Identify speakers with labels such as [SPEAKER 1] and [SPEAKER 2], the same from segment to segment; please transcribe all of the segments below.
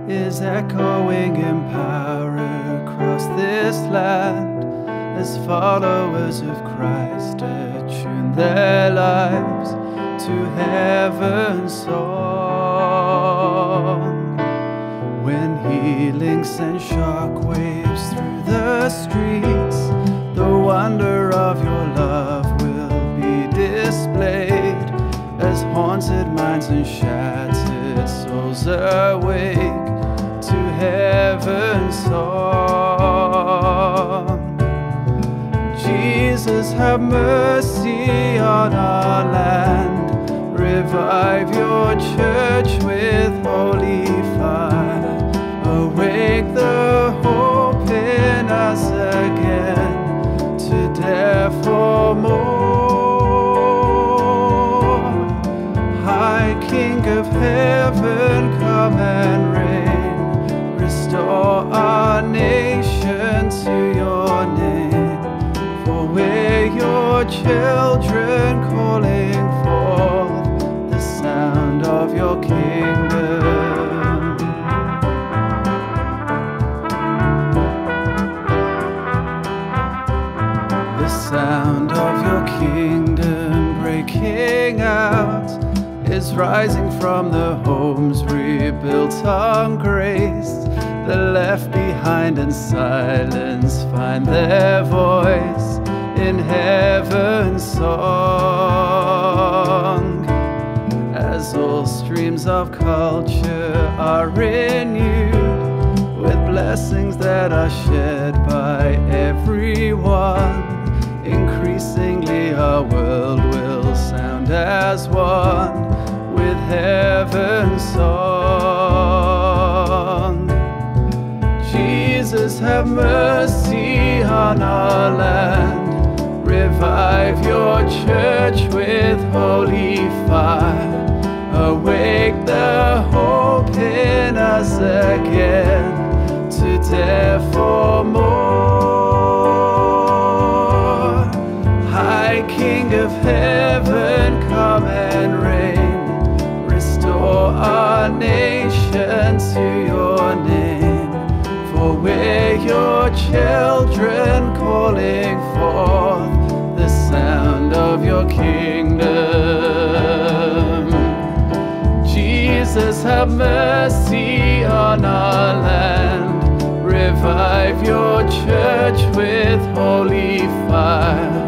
[SPEAKER 1] is echoing in power across this land as followers of Christ attune their lives to heaven's song. When healing sends shockwaves through the streets, the wonder of your love will be displayed as haunted minds and shattered souls awake to heaven's song. Jesus, have mercy on our land. Revive your church with holy fire. Awake the hope in us again to dare for more. High King of heaven, come and reign. Restore our nation to your name. For we're your children calling forth the sound of your kingdom. The sound of your kingdom breaking out is rising from the homes rebuilt on grace. The left behind in silence find their voice in heaven's song. As all streams of culture are renewed with blessings that are shared by everyone, increasingly our world will sound as one with heaven's song. Jesus, have mercy on our land. Revive your church with holy fire. Awake the hope in us again to dare for more. High King of heaven, come and reign. Restore our nation to your name. For we're your children calling forth the sound of your kingdom. Jesus, have mercy on our land. Revive your church with holy fire.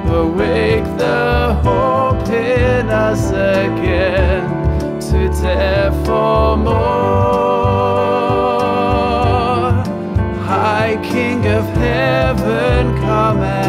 [SPEAKER 1] Awake the hope in us again to dare for more. High King of heaven, come and